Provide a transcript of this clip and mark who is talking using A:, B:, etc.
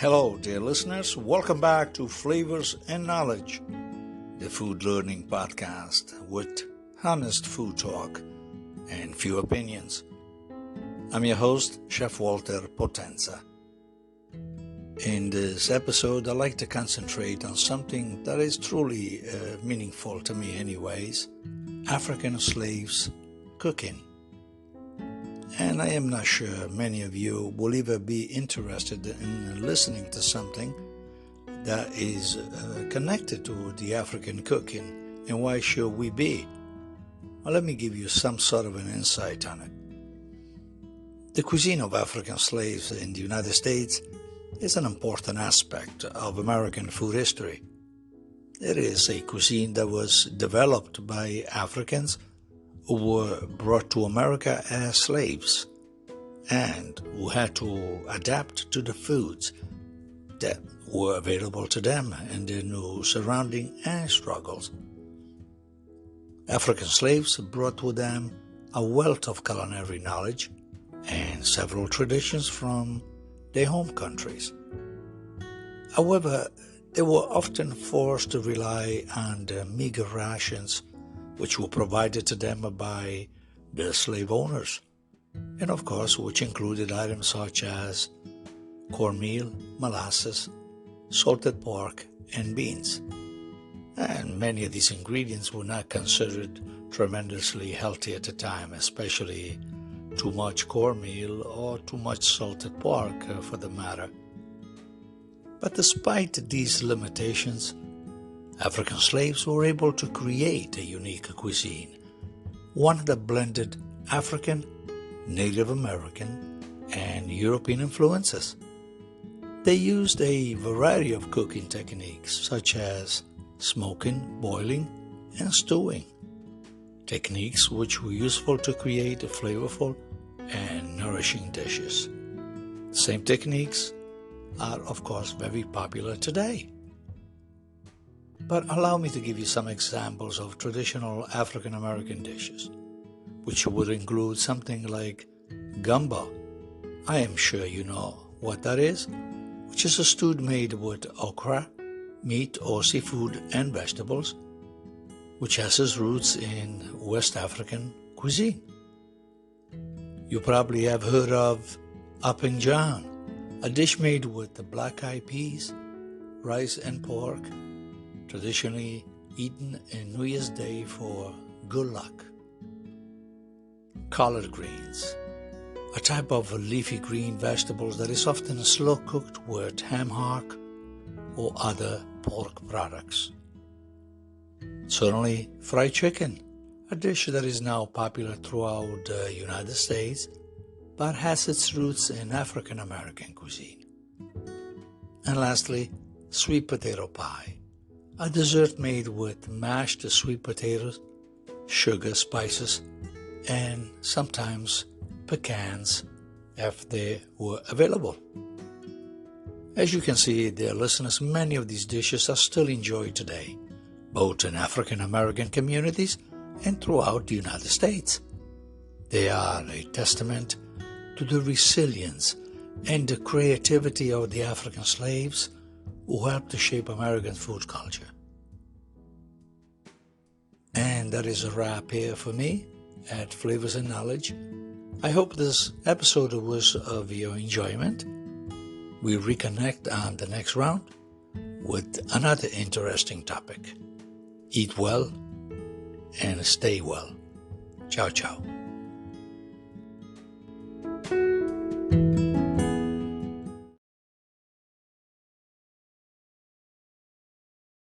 A: Hello, dear listeners. Welcome back to Flavors and Knowledge, the food learning podcast with honest food talk and few opinions. I'm your host, Chef Walter Potenza. In this episode, I'd like to concentrate on something that is truly meaningful to me anyways, African slaves cooking. And I am not sure many of you will ever be interested in listening to something that is connected to the African cooking, and why should we be? Well, let me give you some sort of an insight on it. The cuisine of African slaves in the United States is an important aspect of American food history. It is a cuisine that was developed by Africans who were brought to America as slaves and who had to adapt to the foods that were available to them in their new surrounding and struggles. African slaves brought with them a wealth of culinary knowledge and several traditions from their home countries. However, they were often forced to rely on the meager rations which were provided to them by their slave owners, and of course which included items such as cornmeal, molasses, salted pork, and beans. And many of these ingredients were not considered tremendously healthy at the time, especially too much cornmeal or too much salted pork for the matter. But despite these limitations, African slaves were able to create a unique cuisine, one that blended African, Native American, and European influences. They used a variety of cooking techniques such as smoking, boiling, and stewing, techniques which were useful to create flavorful and nourishing dishes. The same techniques are, of course, very popular today. But allow me to give you some examples of traditional African American dishes, which would include something like gumbo. I am sure you know what that is, which is a stew made with okra, meat or seafood and vegetables, which has its roots in West African cuisine. You probably have heard of Upping John, a dish made with the black-eyed peas, rice and pork, traditionally eaten in New Year's Day for good luck. Collard greens, a type of leafy green vegetables that is often slow cooked with ham hock or other pork products. Certainly fried chicken, a dish that is now popular throughout the United States but has its roots in African American cuisine. And lastly, sweet potato pie, a dessert made with mashed sweet potatoes, sugar, spices, and sometimes pecans if they were available. As you can see, dear listeners, many of these dishes are still enjoyed today, both in African American communities and throughout the United States. They are a testament to the resilience and the creativity of the African slaves who helped to shape American food culture. And that is a wrap here for me at Flavors and Knowledge. I hope this episode was of your enjoyment. We'll reconnect on the next round with another interesting topic. Eat well and stay well. Ciao, ciao.